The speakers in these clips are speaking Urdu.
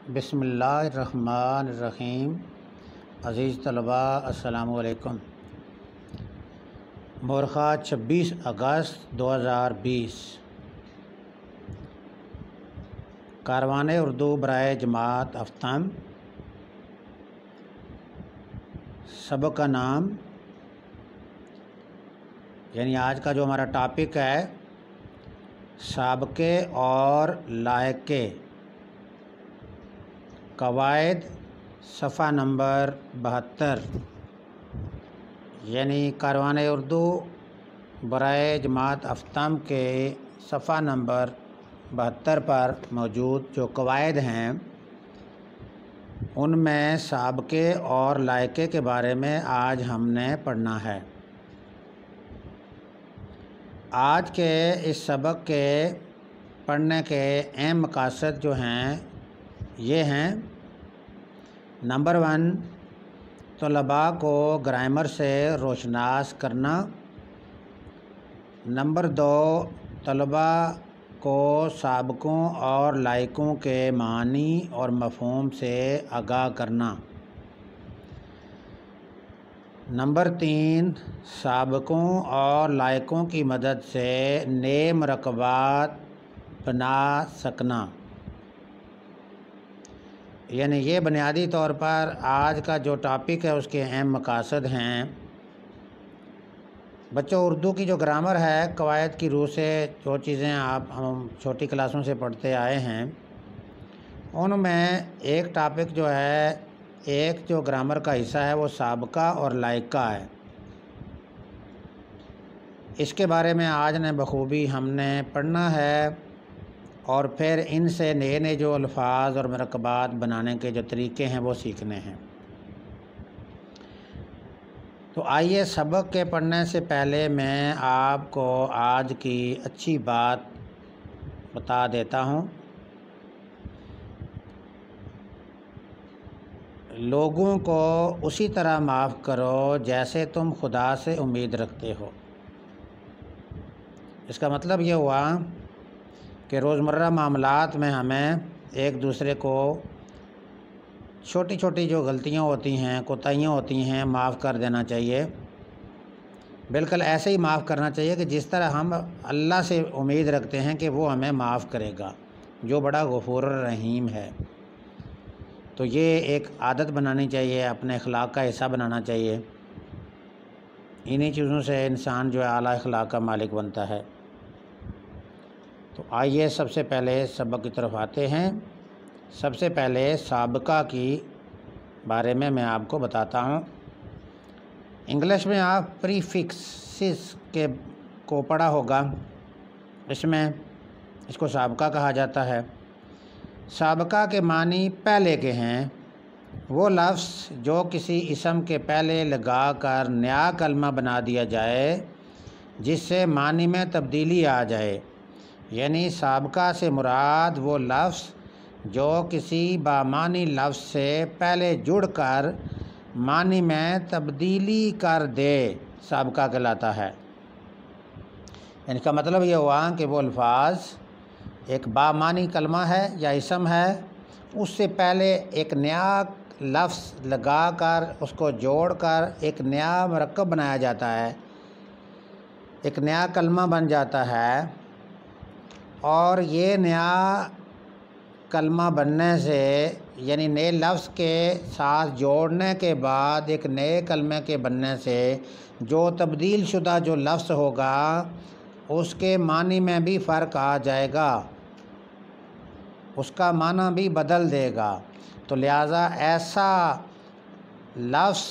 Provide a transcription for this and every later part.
بسم اللہ الرحمن الرحیم۔ عزیز طلباء السلام علیکم۔ مورخہ 26 اگست 2020۔ کاروان اردو برائے جماعت افتم۔ سبق کا نام یعنی آج کا جو ہمارا ٹاپک ہے سابقے اور لائقے، قواعد، صفحہ نمبر 72، یعنی کاروان اردو برائے جماعت افتم کے صفحہ نمبر 72 پر موجود جو قواعد ہیں ان میں سابقے اور لائقے کے بارے میں آج ہم نے پڑھنا ہے۔ آج کے اس سبق کے پڑھنے کے اہم مقاصد جو ہیں یہ ہیں: نمبر 1، طلباء کو گرامر سے روشناس کرنا۔ نمبر 2، طلباء کو سابقوں اور لائقوں کے معنی اور مفہوم سے آگاہ کرنا۔ نمبر 3، سابقوں اور لائقوں کی مدد سے نئے مرکبات بنا سکنا۔ یعنی یہ بنیادی طور پر آج کا جو ٹاپک ہے اس کے اہم مقاصد ہیں۔ بچوں، اردو کی جو گرامر ہے قواعد کی روح سے جو چیزیں ہم چھوٹی کلاسوں سے پڑھتے آئے ہیں ان میں ایک ٹاپک جو ہے، ایک جو گرامر کا حصہ ہے وہ سابقہ اور لائقہ ہے۔ اس کے بارے میں آج نے بخوبی ہم نے پڑھنا ہے اور پھر ان سے نئے نئے جو الفاظ اور مرکبات بنانے کے جو طریقے ہیں وہ سیکھنے ہیں۔ تو آئیے سبق کے پڑھنے سے پہلے میں آپ کو آج کی اچھی بات بتا دیتا ہوں۔ لوگوں کو اسی طرح معاف کرو جیسے تم خدا سے امید رکھتے ہو۔ اس کا مطلب یہ ہوا کہ روزمرہ معاملات میں ہمیں ایک دوسرے کو چھوٹی چھوٹی جو غلطیاں ہوتی ہیں، کوتاہیاں ہوتی ہیں، معاف کر دینا چاہیے۔ بالکل ایسے ہی معاف کرنا چاہیے کہ جس طرح ہم اللہ سے امید رکھتے ہیں کہ وہ ہمیں معاف کرے گا، جو بڑا غفور الرحیم ہے۔ تو یہ ایک عادت بنانی چاہیے، اپنے اخلاق کا حصہ بنانا چاہیے۔ انہی چیزوں سے انسان جو ہے اعلیٰ اخلاق کا مالک بنتا ہے۔ تو آئیے سب سے پہلے سبق کی طرف آتے ہیں۔ سب سے پہلے سابقہ کی بارے میں آپ کو بتاتا ہوں۔ انگلش میں آپ پریفکسز کو پڑھا ہوگا، اس میں اس کو سابقہ کہا جاتا ہے۔ سابقہ کے معنی پہلے کے ہیں، وہ لفظ جو کسی اسم کے پہلے لگا کر نیا کلمہ بنا دیا جائے جس سے معنی میں تبدیلی آ جائے۔ یعنی سابقہ سے مراد وہ لفظ جو کسی بامعنی لفظ سے پہلے جڑ کر معنی میں تبدیلی کر دے، سابقہ کہلاتا ہے۔ یعنی اس کا مطلب یہ ہوا کہ وہ الفاظ ایک بامعنی کلمہ ہے یا اسم ہے، اس سے پہلے ایک نیا لفظ لگا کر اس کو جوڑ کر ایک نیا مرکب بنایا جاتا ہے، ایک نیا کلمہ بن جاتا ہے، اور یہ نیا کلمہ بننے سے یعنی نئے لفظ کے ساتھ جوڑنے کے بعد ایک نئے کلمے کے بننے سے جو تبدیل شدہ جو لفظ ہوگا اس کے معنی میں بھی فرق آ جائے گا، اس کا معنی بھی بدل دے گا۔ تو لہٰذا ایسا لفظ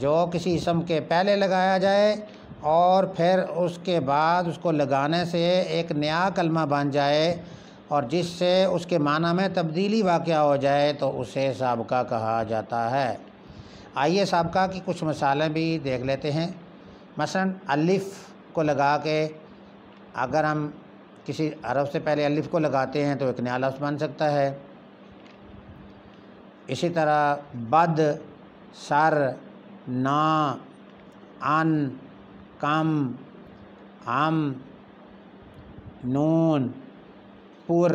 جو کسی اسم کے پہلے لگایا جائے اور پھر اس کے بعد اس کو لگانے سے ایک نیا کلمہ بن جائے اور جس سے اس کے معنی میں تبدیلی واقع ہو جائے تو اسے سابقہ کہا جاتا ہے۔ آئیے سابقہ کی کچھ مثالیں بھی دیکھ لیتے ہیں۔ مثلاً الف کو لگا کے اگر ہم کسی حرف سے پہلے الف کو لگاتے ہیں تو ایک نیا لفظ بن سکتا ہے۔ اسی طرح بد، سر، نا، ان، کم، ہم، نون، پر،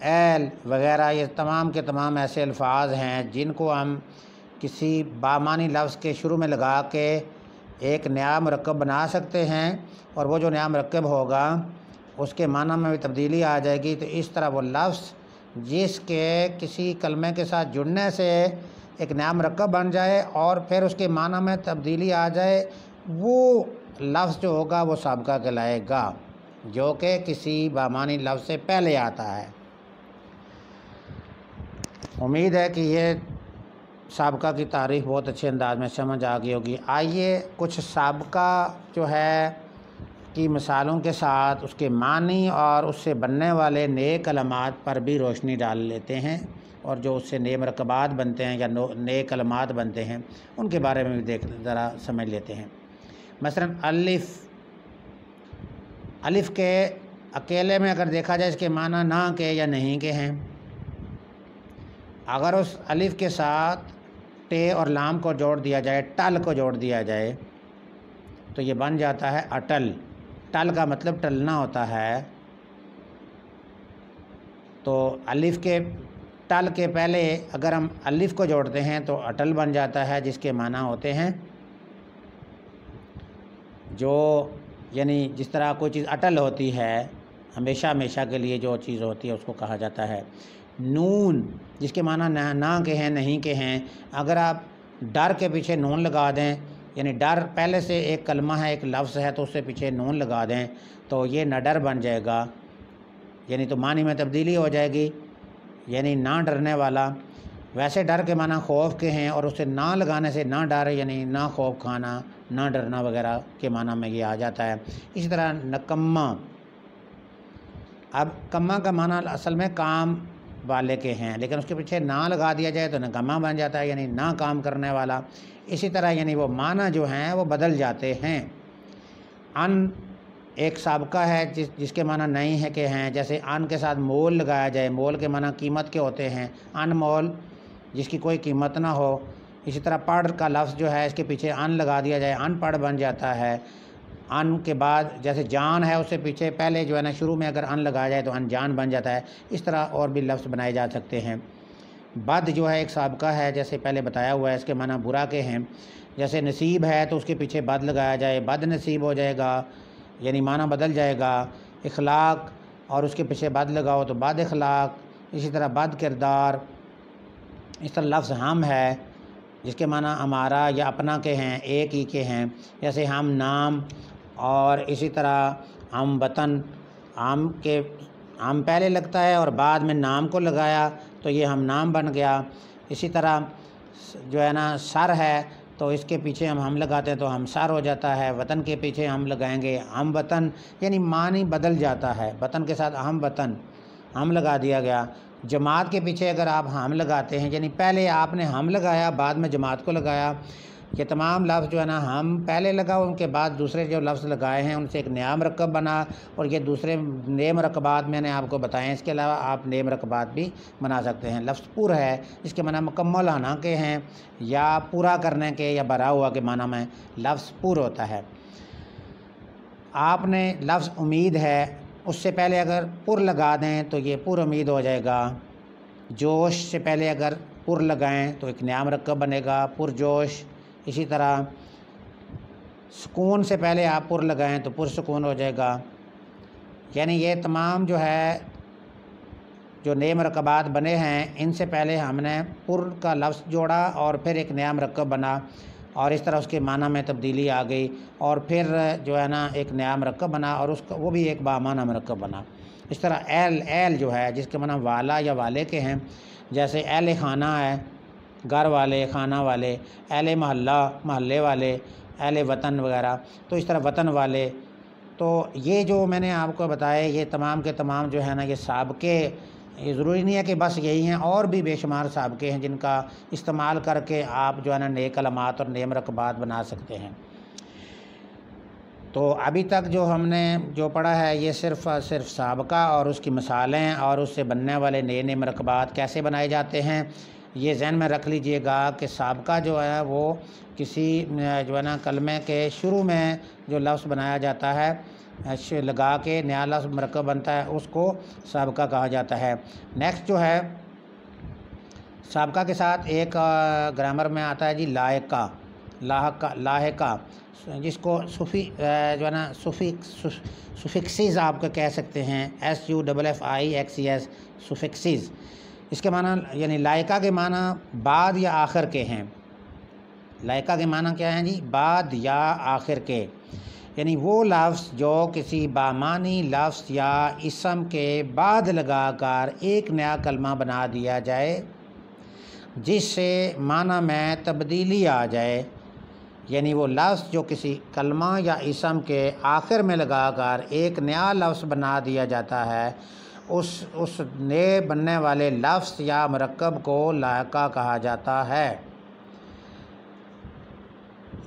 ایل وغیرہ، یہ تمام کے تمام ایسے الفاظ ہیں جن کو ہم کسی بامعنی لفظ کے شروع میں لگا کے ایک نیا مرکب بنا سکتے ہیں، اور وہ جو نیا مرکب ہوگا اس کے معنی میں بھی تبدیلی آ جائے گی۔ تو اس طرح وہ لفظ جس کے کسی کلمے کے ساتھ جڑنے سے ایک نیا مرکب بن جائے اور پھر اس کے معنی میں تبدیلی آ جائے، وہ لفظ جو ہوگا وہ سابقہ کہلائے گا، جو کہ کسی بامعنی لفظ سے پہلے آتا ہے۔ امید ہے کہ یہ سابقہ کی تعریف بہت اچھے انداز میں سمجھ آ گئی ہوگی۔ آئیے کچھ سابقہ جو ہے کی مثالوں کے ساتھ اس کے معنی اور اس سے بننے والے نئے کلمات پر بھی روشنی ڈال لیتے ہیں، اور جو اس سے نئے مرکبات بنتے ہیں یا نئے کلمات بنتے ہیں ان کے بارے میں بھی ذرا سمجھ لیتے ہیں۔ مثلا الف کے اکیلے میں اگر دیکھا جائے اس کے معنی نہ کے یا نہیں کے ہیں۔ اگر اس الف کے ساتھ ٹے اور لام کو جوڑ دیا جائے، ٹل کو جوڑ دیا جائے، تو یہ بن جاتا ہے اٹل۔ ٹل کا مطلب ٹلنا ہوتا ہے، تو الف کے ٹل کے پہلے اگر ہم الف کو جوڑتے ہیں تو اٹل بن جاتا ہے، جس کے معنی ہوتے ہیں جو یعنی جس طرح کوئی چیز اٹل ہوتی ہے، ہمیشہ ہمیشہ کے لیے جو چیز ہوتی ہے اس کو کہا جاتا ہے۔ نون جس کے معنی نہ کے ہیں، نہیں کے ہیں، اگر آپ ڈر کے پیچھے نون لگا دیں، یعنی ڈر پہلے سے ایک کلمہ ہے، ایک لفظ ہے، تو اس سے پیچھے نون لگا دیں تو یہ نہ ڈر بن جائے گا، یعنی تو معنی میں تبدیلی ہو جائے گی، یعنی نہ ڈرنے والا۔ ویسے ڈر کے معنی خوف کے ہیں، اور اسے نہ لگانے سے نہ ڈر یعنی نہ خوف کھانا، نہ ڈرنا وغیرہ کے معنی میں یہ آ جاتا ہے۔ اسی طرح نکمہ، اب کمہ کا معنی اصل میں کام والے کے ہیں، لیکن اس کے پیچھے نہ لگا دیا جائے تو نکمہ بن جاتا ہے، یعنی نہ کام کرنے والا۔ اسی طرح یعنی وہ معنی جو ہیں وہ بدل جاتے ہیں۔ ان ایک سابقہ ہے جس کے معنی نہیں ہے کہ ہیں، جیسے ان کے ساتھ مول لگایا جائے، مول کے معنی قیمت کے ہوتے ہیں، ان مول جس کی کوئی قیمت نہ ہو۔ اسی طرح پڑھ کا لفظ جو ہے اس کے پیچھے ان لگا دیا جائے، ان پڑھ بن جاتا ہے۔ ان کے بعد جیسے جان ہے، اس سے پیچھے پہلے جو ہے نا شروع میں اگر ان لگایا جائے تو ان جان بن جاتا ہے۔ اس طرح اور بھی لفظ بنائے جا سکتے ہیں۔ بد جو ہے ایک سابقہ ہے، جیسے پہلے بتایا ہوا ہے، اس کے معنی برا کے ہیں۔ جیسے نصیب ہے تو اس کے پیچھے بد لگایا جائے، بد نصیب ہو جائے گا، یعنی معنی بدل جائے گا۔ اخلاق اور اس کے پیچھے بد لگاؤ تو بد اخلاق۔ اسی طرح بد کردار۔ اس طرح لفظ ہم ہے جس کے معنی ہمارا یا اپنا کے ہیں، ایک ہی کے ہیں، جیسے ہم نام، اور اسی طرح ہم وطن۔ ہم پہلے لگتا ہے اور بعد میں نام کو لگایا تو یہ ہم نام بن گیا۔ اسی طرح جو ہے نا سر ہے تو اس کے پیچھے ہم لگاتے ہیں تو ہم سر ہو جاتا ہے۔ وطن کے پیچھے ہم لگائیں گے ہم وطن، یعنی معنی بدل جاتا ہے۔ وطن کے ساتھ ہم وطن ہم لگا دیا گیا۔ جماعت کے پیچھے اگر آپ ہم لگاتے ہیں، یعنی پہلے آپ نے ہم لگایا بعد میں جماعت کو لگایا، یہ تمام لفظ جو ہے نا ہم پہلے لگاؤ، ان کے بعد دوسرے جو لفظ لگائے ہیں ان سے ایک نیا مرکب بنا، اور یہ دوسرے نئے مرکبات میں نے آپ کو بتائے ہیں۔ اس کے علاوہ آپ نئے مرکبات بھی بنا سکتے ہیں۔ لفظ پر ہے جس کے معنی مکمل ہونا کے ہیں، یا پورا کرنے کے یا بھرا ہوا کے معنی میں لفظ پر ہوتا ہے۔ آپ نے لفظ امید ہے، اس سے پہلے اگر پر لگا دیں تو یہ پر امید ہو جائے گا۔ جوش سے پہلے اگر پر لگائیں تو ایک نیا مرکب بنے گا، پرجوش۔ اسی طرح سکون سے پہلے آپ پر لگائیں تو پرسکون ہو جائے گا۔ یعنی یہ تمام جو ہے جو نئے مرکبات بنے ہیں، ان سے پہلے ہم نے پر کا لفظ جوڑا اور پھر ایک نیا مرکب بنا، اور اس طرح اس کے معنی میں تبدیلی آ گئی، اور پھر جو ہے نا ایک نیا مرکب بنا، اور اس کا وہ بھی ایک بامعنی مرکب بنا۔ اس طرح ایل جو ہے جس کے معنی والا یا والے کے ہیں، جیسے اہل خانہ ہے، گھر والے، خانہ والے، اہل محلہ، محلے والے، اہل وطن وغیرہ، تو اس طرح وطن والے۔ تو یہ جو میں نے آپ کو بتایا، یہ تمام کے تمام جو ہے نا یہ سابقے، یہ ضروری نہیں ہے کہ بس یہی ہیں، اور بھی بے شمار سابقے ہیں جن کا استعمال کر کے آپ جو ہے نا نئے کلمات اور نئے مرکبات بنا سکتے ہیں۔ تو ابھی تک جو ہم نے جو پڑھا ہے یہ صرف سابقہ اور اس کی مثالیں اور اس سے بننے والے نئے نئے مرکبات کیسے بنائے جاتے ہیں، یہ ذہن میں رکھ لیجئے گا کہ سابقہ جو ہے وہ کسی جو ہے نا کلمے کے شروع میں جو لفظ بنایا جاتا ہے لگا کے نیا لفظ مرکب بنتا ہے، اس کو سابقہ کہا جاتا ہے۔ نیکسٹ جو ہے سابقہ کے ساتھ ایک گرامر میں آتا ہے جی لائقہ، لاحقہ، جس کو جو ہے نا سفکسز آپ کا کہہ سکتے ہیں، SUFFIXES سفکسز۔ اس کے معنی یعنی لائقہ کے معنی بعد یا آخر کے ہیں۔ لائقہ کے معنی کیا ہیں جی؟ بعد یا آخر کے، یعنی وہ لفظ جو کسی بامانی لفظ یا اسم کے بعد لگا کر ایک نیا کلمہ بنا دیا جائے جس سے معنی میں تبدیلی آ جائے، یعنی وہ لفظ جو کسی کلمہ یا اسم کے آخر میں لگا کر ایک نیا لفظ بنا دیا جاتا ہے، اس نئے بننے والے لفظ یا مرکب کو لائقہ کہا جاتا ہے۔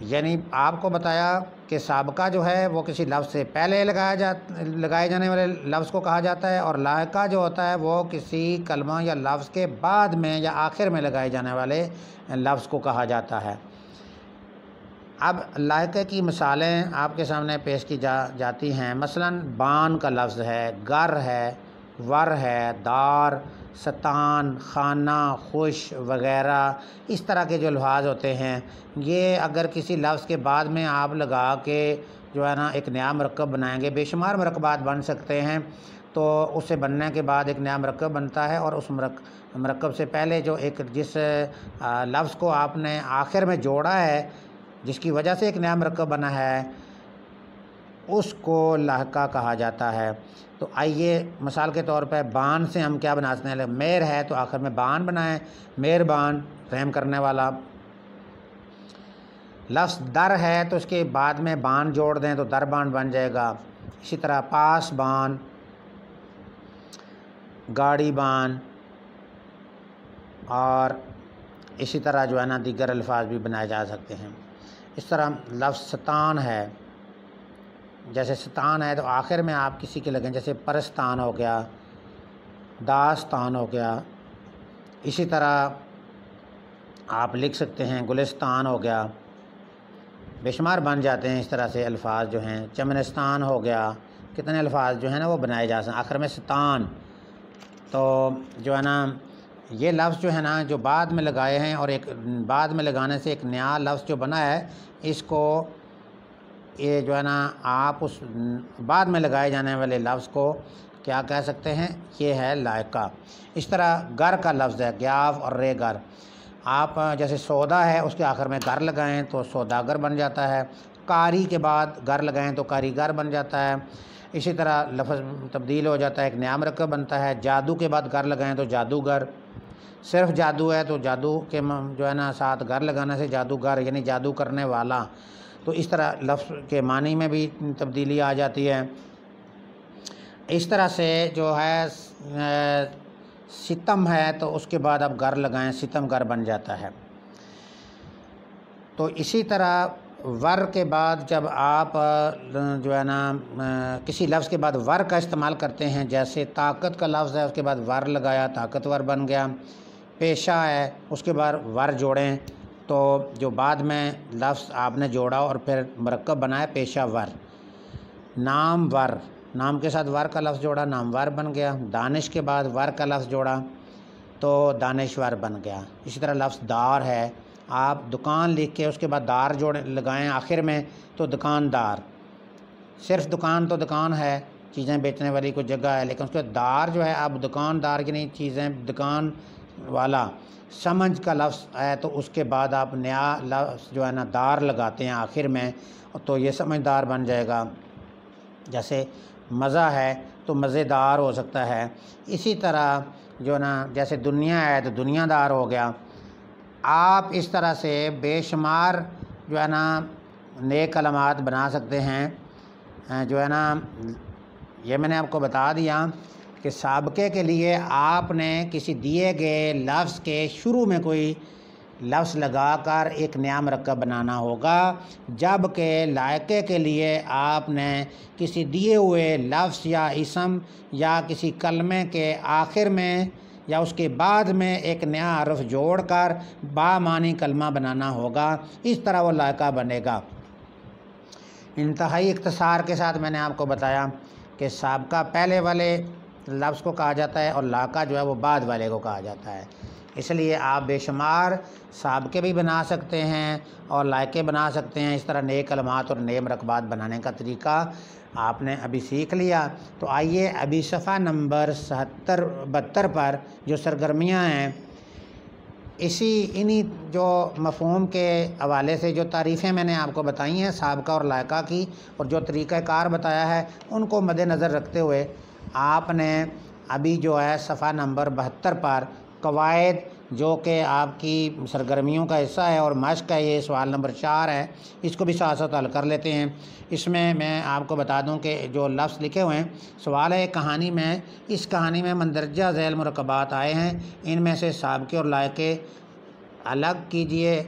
یعنی آپ کو بتایا کہ سابقہ جو ہے وہ کسی لفظ سے پہلے لگائے جانے والے لفظ کو کہا جاتا ہے، اور لاحقہ جو ہوتا ہے وہ کسی کلمہ یا لفظ کے بعد میں یا آخر میں لگائے جانے والے لفظ کو کہا جاتا ہے۔ اب لاحقہ کی مثالیں آپ کے سامنے پیش کی جاتی ہیں۔ مثلاً بان کا لفظ ہے، گر ہے، ور ہے، دار، ستان، خانہ، خوش وغیرہ، اس طرح کے جو الفاظ ہوتے ہیں، یہ اگر کسی لفظ کے بعد میں آپ لگا کے جو ہے نا ایک نیا مرکب بنائیں گے، بے شمار مرکبات بن سکتے ہیں، تو اس سے بننے کے بعد ایک نیا مرکب بنتا ہے، اور اس مرکب سے پہلے جو جس لفظ کو آپ نے آخر میں جوڑا ہے، جس کی وجہ سے ایک نیا مرکب بنا ہے، اس کو لاحقہ کہا جاتا ہے۔ تو آئیے مثال کے طور پہ بان سے ہم کیا بنا سکتے ہیں؟ مہر ہے تو آخر میں بان بنائیں، مہربان، رحم کرنے والا۔ لفظ در ہے تو اس کے بعد میں بان جوڑ دیں تو دربان بن جائے گا۔ اسی طرح پاس بان، گاڑی بان، اور اسی طرح جو ہے نا دیگر الفاظ بھی بنائے جا سکتے ہیں۔ اس طرح لفظ ستان ہے، جیسے ستان ہے تو آخر میں آپ کسی کے لگیں، جیسے پرستان ہو گیا، داستان ہو گیا۔ اسی طرح آپ لکھ سکتے ہیں گلستان ہو گیا، بے شمار بن جاتے ہیں اس طرح سے الفاظ جو ہیں۔ چمنستان ہو گیا، کتنے الفاظ جو ہیں نا وہ بنائے جا سکتے ہیں۔ آخر میں ستان، تو جو ہے نا یہ لفظ جو ہے نا جو بعد میں لگائے ہیں، اور ایک بعد میں لگانے سے ایک نیا لفظ جو بنا ہے، اس کو یہ جو ہے نا آپ اس بعد میں لگائے جانے والے لفظ کو کیا کہہ سکتے ہیں؟ یہ ہے لائقہ۔ اس طرح گر کا لفظ ہے، گیاف اور رے گر۔ آپ جیسے سودا ہے اس کے آخر میں گر لگائیں تو سوداگر بن جاتا ہے، کاری کے بعد گر لگائیں تو کاریگر بن جاتا ہے۔ اسی طرح لفظ تبدیل ہو جاتا ہے، ایک نیا مرکب بنتا ہے۔ جادو کے بعد گر لگائیں تو جادوگر، صرف جادو ہے تو جادو کے جو ہے نا ساتھ گر لگانے سے جادوگر یعنی جادو کرنے والا۔ تو اس طرح لفظ کے معنی میں بھی تبدیلی آ جاتی ہے۔ اس طرح سے جو ہے ستم ہے تو اس کے بعد آپ گر لگائیں، ستم گر بن جاتا ہے۔ تو اسی طرح ور کے بعد جب آپ جو ہے نا کسی لفظ کے بعد ور کا استعمال کرتے ہیں، جیسے طاقت کا لفظ ہے اس کے بعد ور لگایا، طاقتور بن گیا۔ پیشہ ہے اس کے بعد ور جوڑیں تو جو بعد میں لفظ آپ نے جوڑا اور پھر مرکب بنایا پیشہ ور۔ نام ور، نام کے ساتھ ور کا لفظ جوڑا، نامور بن گیا۔ دانش کے بعد ور کا لفظ جوڑا تو دانشور بن گیا۔ اسی طرح لفظ دار ہے، آپ دکان لکھ کے اس کے بعد دار لگائیں آخر میں تو دکاندار۔ صرف دکان تو دکان ہے، چیزیں بیچنے والی کوئی جگہ ہے، لیکن اس کے دار جو ہے آپ دکاندار کی نہیں، چیزیں دکان والا۔ سمجھ کا لفظ ہے تو اس کے بعد آپ نیا لفظ جو ہے نا دار لگاتے ہیں آخر میں تو یہ سمجھدار بن جائے گا۔ جیسے مزہ ہے تو مزیدار ہو سکتا ہے۔ اسی طرح جو نا جیسے دنیا ہے تو دنیا دار ہو گیا۔ آپ اس طرح سے بے شمار جو ہے نا نئے کلمات بنا سکتے ہیں۔ جو ہے نا یہ میں نے آپ کو بتا دیا کہ سابقے کے لیے آپ نے کسی دیے گئے لفظ کے شروع میں کوئی لفظ لگا کر ایک نیا مرکب بنانا ہوگا، جبکہ لائقے کے لیے آپ نے کسی دیے ہوئے لفظ یا اسم یا کسی کلمے کے آخر میں یا اس کے بعد میں ایک نیا حرف جوڑ کر بامعنی کلمہ بنانا ہوگا۔ اس طرح وہ لائقہ بنے گا۔ انتہائی اختصار کے ساتھ میں نے آپ کو بتایا کہ سابقہ پہلے والے لفظ کو کہا جاتا ہے اور لاقہ جو ہے وہ بعد والے کو کہا جاتا ہے۔ اس لیے آپ بے شمار سابقے بھی بنا سکتے ہیں اور لائقے بنا سکتے ہیں۔ اس طرح نئے کلمات اور نئے مرکبات بنانے کا طریقہ آپ نے ابھی سیکھ لیا۔ تو آئیے ابھی صفحہ نمبر 72 پر جو سرگرمیاں ہیں، انہی جو مفہوم کے حوالے سے جو تعریفیں میں نے آپ کو بتائی ہیں سابقہ اور لائقہ کی، اور جو طریقہ کار بتایا ہے، ان کو مد نظر رکھتے ہوئے آپ نے ابھی جو ہے صفحہ نمبر 72 پر قواعد، جو کہ آپ کی سرگرمیوں کا حصہ ہے اور مشق ہے، یہ سوال نمبر 4 ہے، اس کو بھی ساتھ ساتھ حل کر لیتے ہیں۔ اس میں آپ کو بتا دوں کہ جو لفظ لکھے ہوئے ہیں، سوال ہے کہانی میں، اس کہانی میں مندرجہ ذیل مرکبات آئے ہیں، ان میں سے سابقے اور لائقے الگ کیجئے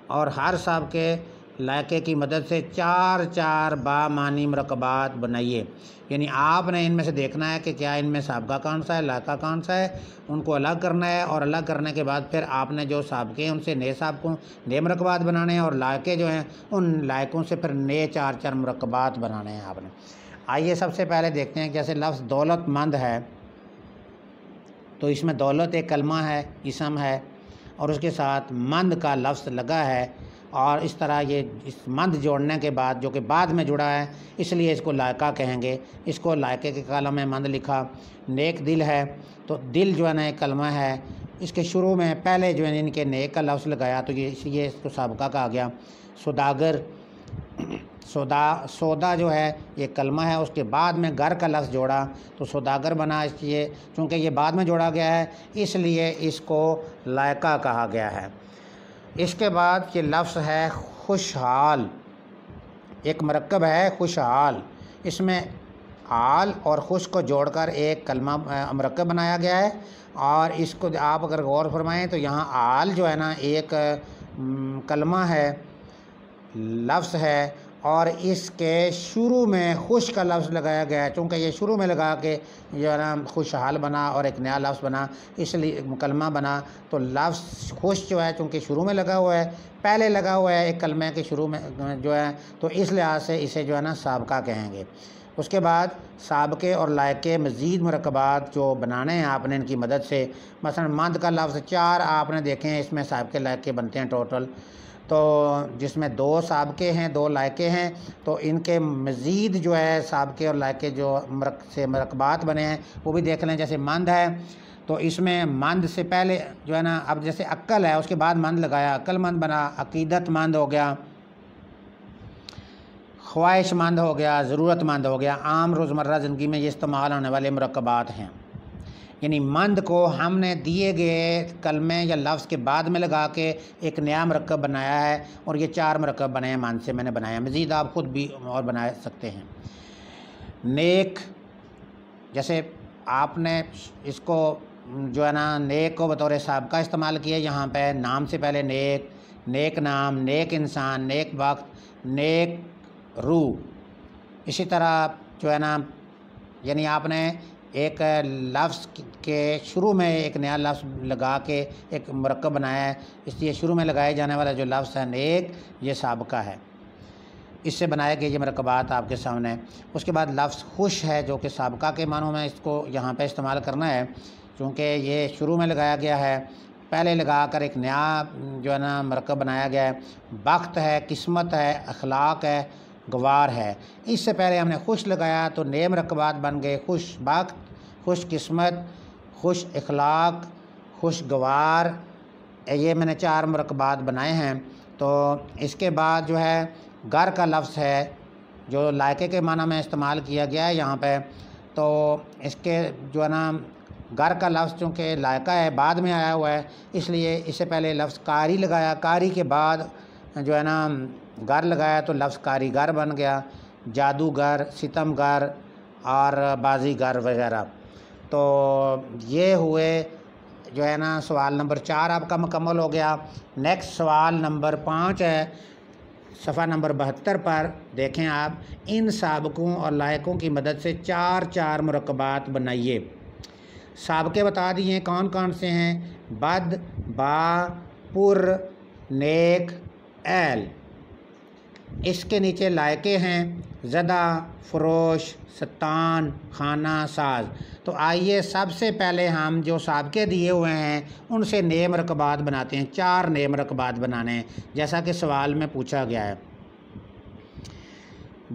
اور ہر سابقے لائقے کی مدد سے 4 بامعنی مرکبات بنائیے۔ یعنی آپ نے ان میں سے دیکھنا ہے کہ کیا ان میں سابقہ کون سا ہے، لائقہ کون سا ہے، ان کو الگ کرنا ہے، اور الگ کرنے کے بعد پھر آپ نے جو سابقے ہیں ان سے نئے مرکبات بنانے ہیں، اور لائقے جو ہیں ان لائقوں سے پھر نئے 4 مرکبات بنانے ہیں آپ نے۔ آئیے سب سے پہلے دیکھتے ہیں، جیسے لفظ دولت مند ہے، تو اس میں دولت ایک کلمہ ہے، اسم ہے، اور اس کے ساتھ مند کا لفظ لگا ہے، اور اس طرح یہ اس مند جوڑنے کے بعد جو کہ بعد میں جڑا ہے، اس لیے اس کو لائقہ کہیں گے۔ اس کو لائقے کے کالم میں مند لکھا۔ نیک دل ہے، تو دل جو ہے نا ایک کلمہ ہے، اس کے شروع میں پہلے جو ہے ان کے نیک کا لفظ لگایا، تو یہ اس لیے اس کو سابقہ کہا گیا۔ سوداگر، سودا جو ہے یہ کلمہ ہے، اس کے بعد میں گر کا لفظ جوڑا تو سوداگر بنا، اس لیے چونکہ یہ بعد میں جوڑا گیا ہے اس لیے اس کو لائقہ کہا گیا ہے۔ اس کے بعد یہ لفظ ہے خوشحال، ایک مرکب ہے خوشحال، اس میں حال اور خوش کو جوڑ کر ایک کلمہ مرکب بنایا گیا ہے، اور اس کو آپ اگر غور فرمائیں تو یہاں حال جو ہے نا ایک کلمہ ہے، لفظ ہے، اور اس کے شروع میں خوش کا لفظ لگایا گیا ہے، چونکہ یہ شروع میں لگا کے جو ہے نا خوشحال بنا اور ایک نیا لفظ بنا، اس لیے کلمہ بنا۔ تو لفظ خوش جو ہے چونکہ شروع میں لگا ہوا ہے، پہلے لگا ہوا ہے ایک کلمے کے شروع میں جو ہے، تو اس لحاظ سے اسے جو ہے نا سابقہ کہیں گے۔ اس کے بعد سابقے اور لائقے مزید مرکبات جو بنانے ہیں آپ نے ان کی مدد سے، مثلا مند کا لفظ 4 آپ نے دیکھے ہیں، اس میں سابقے لائقے بنتے ہیں ٹوٹل، تو جس میں 2 سابقے ہیں 2 لائقے ہیں، تو ان کے مزید جو ہے سابقے اور لائقے جو مرکبات بنے ہیں وہ بھی دیکھ لیں۔ جیسے مند ہے تو اس میں مند سے پہلے جو ہے نا، اب جیسے عقل ہے اس کے بعد مند لگایا، عقل مند بنا، عقیدت مند ہو گیا، خواہش مند ہو گیا، ضرورت مند ہو گیا۔ عام روزمرہ زندگی میں یہ استعمال ہونے والے مرکبات ہیں۔ یعنی مند کو ہم نے دیے گئے کلمے یا لفظ کے بعد میں لگا کے ایک نیا مرکب بنایا ہے، اور یہ 4 مرکب بنے ہیں، مند سے میں نے بنایا، مزید آپ خود بھی اور بنا سکتے ہیں۔ نیک، جیسے آپ نے اس کو جو ہے نا نیک کو بطور سابقہ استعمال کیا، یہاں پہ نام سے پہلے نیک، نیک نام، نیک انسان، نیک وقت، نیک روح۔ اسی طرح جو ہے نا، یعنی آپ نے ایک لفظ کے شروع میں ایک نیا لفظ لگا کے ایک مرکب بنایا ہے، اس لیے شروع میں لگائے جانے والا جو لفظ ہے نیک، یہ سابقہ ہے، اس سے بنائے گئے یہ مرکبات آپ کے سامنے۔ اس کے بعد لفظ خوش ہے جو کہ سابقہ کے معنوں میں اس کو یہاں پہ استعمال کرنا ہے، چونکہ یہ شروع میں لگایا گیا ہے، پہلے لگا کر ایک نیا جو ہے نا مرکب بنایا گیا ہے۔ بخت ہے، قسمت ہے، اخلاق ہے، گوار ہے۔ اس سے پہلے ہم نے خوش لگایا تو نئے مرکبات بن گئے، خوش بخت، خوش قسمت، خوش اخلاق، خوش گوار، یہ میں نے 4 مرکبات بنائے ہیں۔ تو اس کے بعد جو ہے گر کا لفظ ہے جو لائقے کے معنی میں استعمال کیا گیا ہے یہاں پہ، تو اس کے جو ہے نا گر کا لفظ چونکہ لائقہ ہے بعد میں آیا ہوا ہے، اس لیے اس سے پہلے لفظ کاری لگایا، کاری کے بعد جو ہے نا گر لگایا تو لفظ کاریگر بن گیا، جادوگر، ستمگر اور بازیگر وغیرہ۔ تو یہ ہوئے جو ہے نا سوال نمبر 4 آپ کا مکمل ہو گیا۔ نیکسٹ سوال نمبر 5 ہے، صفحہ نمبر 72 پر دیکھیں آپ، ان سابقوں اور لائقوں کی مدد سے 4 مرکبات بنائیے۔ سابقے بتا دیے کون کون سے ہیں، بد، با، پر، نیک، ایل۔ اس کے نیچے لائقے ہیں زدہ، فروش، ستان، خانہ، ساز۔ تو آئیے سب سے پہلے ہم جو سابقے دیے ہوئے ہیں ان سے نئے مرکبات بناتے ہیں۔ 4 نئے مرکبات بنانے ہیں جیسا کہ سوال میں پوچھا گیا ہے۔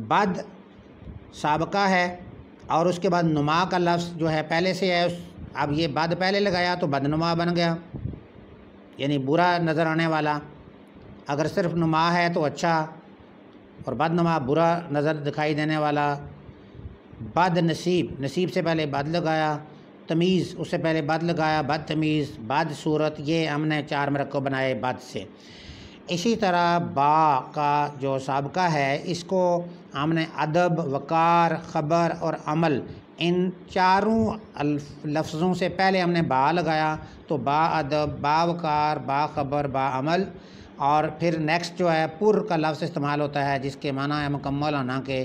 بد سابقہ ہے اور اس کے بعد نما کا لفظ جو ہے پہلے سے ہے، اب یہ بد پہلے لگایا تو بدنما بن گیا، یعنی برا نظر آنے والا۔ اگر صرف نما ہے تو اچھا، اور بدنما برا نظر دکھائی دینے والا۔ بد نصیب، نصیب سے پہلے بد لگایا، تمیز اس سے پہلے بد لگایا، بد تمیز، بد صورت، یہ ہم نے 4 مرکب بنائے بد سے۔ اسی طرح با کا جو سابقہ ہے اس کو ہم نے ادب، وقار، خبر اور عمل، ان 4 لفظوں سے پہلے ہم نے با لگایا تو با ادب، با وقار، با خبر، با عمل۔ اور پھر نیکسٹ جو ہے پر کا لفظ استعمال ہوتا ہے جس کے معنی ہے مکمل ہونا کے،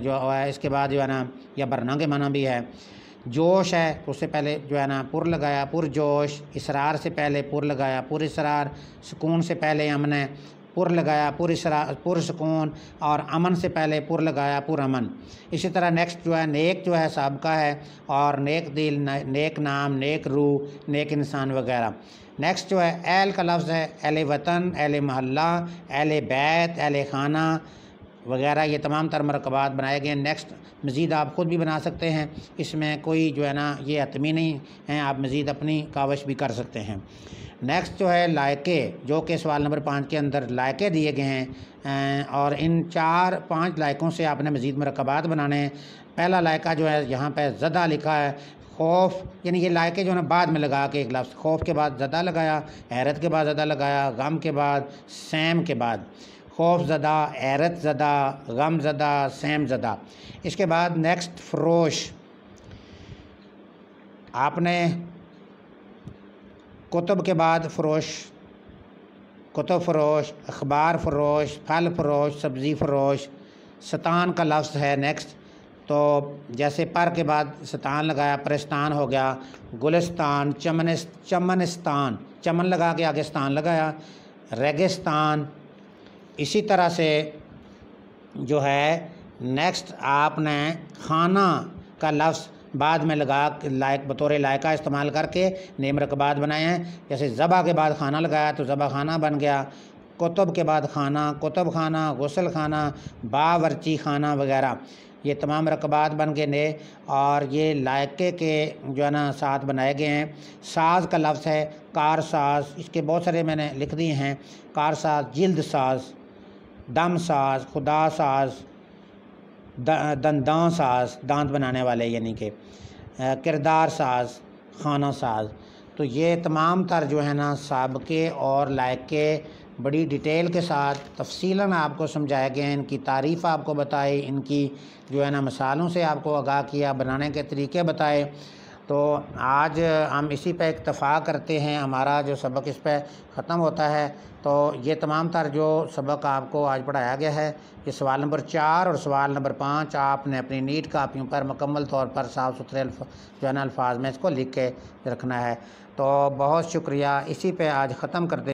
جو ہے اس کے بعد جو ہے نا یا برنا کے معنی بھی ہے۔ جوش ہے تو اس سے پہلے جو ہے نا پر لگایا، پر جوش۔ اسرار سے پہلے پر لگایا، پر اسرار۔ سکون سے پہلے ہم نے پر لگایا، پر اسرار، پر سکون۔ اور امن سے پہلے پر لگایا، پر امن۔ اسی طرح نیکسٹ جو ہے نیک جو ہے سابقہ ہے، اور نیک دل، نیک نام، نیک روح، نیک انسان وغیرہ۔ نیکسٹ جو ہے اہل کا لفظ ہے، اہل وطن، اہل محلہ، اہل بیت، اہل خانہ وغیرہ، یہ تمام تر مرکبات بنائے گئے ہیں۔ نیکسٹ مزید آپ خود بھی بنا سکتے ہیں، اس میں کوئی جو ہے نا یہ حتمی نہیں ہیں، آپ مزید اپنی کاوش بھی کر سکتے ہیں۔ نیکسٹ جو ہے لائقے، جو کہ سوال نمبر 5 کے اندر لائقے دیے گئے ہیں، اور ان 4-5 لائقوں سے آپ نے مزید مرکبات بنانے ہیں۔ پہلا لائقہ جو ہے یہاں پہ زدہ لکھا ہے، خوف، یعنی یہ لائقے جو ہے نا بعد میں لگا کے ایک لفظ، خوف کے بعد زدہ لگایا، حیرت کے بعد زدہ لگایا، غم کے بعد، سیم کے بعد، خوف زدہ، حیرت زدہ، غم زدہ، سیم زدہ۔ اس کے بعد نیکسٹ فروش، آپ نے کتب کے بعد فروش، کتب فروش، اخبار فروش، پھل فروش، سبزی فروش۔ ستان کا لفظ ہے نیکسٹ، تو جیسے پر کے بعد ستان لگایا، پرستان ہو گیا۔ گلستان، چمنستان، چمن لگا کے آگے ستان لگایا، ریگستان۔ اسی طرح سے جو ہے نیکسٹ آپ نے خانہ کا لفظ بعد میں لگا لائق بطور لائقہ استعمال کر کے نئے مرکبات بنائے ہیں، جیسے ذبح کے بعد خانہ لگایا تو ذبح خانہ بن گیا، کتب کے بعد خانہ، کتب خانہ، غسل خانہ، باورچی خانہ وغیرہ، یہ تمام مرکبات بن گئے نئے، اور یہ لائقے کے جو ہے نا ساتھ بنائے گئے ہیں۔ ساز کا لفظ ہے کار ساز، اس کے بہت سارے میں نے لکھ دیے ہیں، کار ساز، جلد ساز، دم ساز، خدا ساز، دنداں ساز، دانت بنانے والے یعنی کہ، کردار ساز، خانہ ساز۔ تو یہ تمام تر جو ہے نا سابقے اور لائقے بڑی ڈیٹیل کے ساتھ تفصیلاً آپ کو سمجھائے گئے ہیں، ان کی تعریف آپ کو بتائی، ان کی جو ہے نا مثالوں سے آپ کو آگاہ کیا، بنانے کے طریقے بتائے۔ تو آج ہم اسی پہ اکتفا کرتے ہیں، ہمارا جو سبق اس پہ ختم ہوتا ہے۔ تو یہ تمام تر جو سبق آپ کو آج پڑھایا گیا ہے، یہ سوال نمبر 4 اور سوال نمبر 5 آپ نے اپنی نیٹ کاپیوں پر مکمل طور پر صاف ستھرے جو ہے نا الفاظ میں اس کو لکھ کے رکھنا ہے۔ تو بہت شکریہ، اسی پہ آج ختم کرتے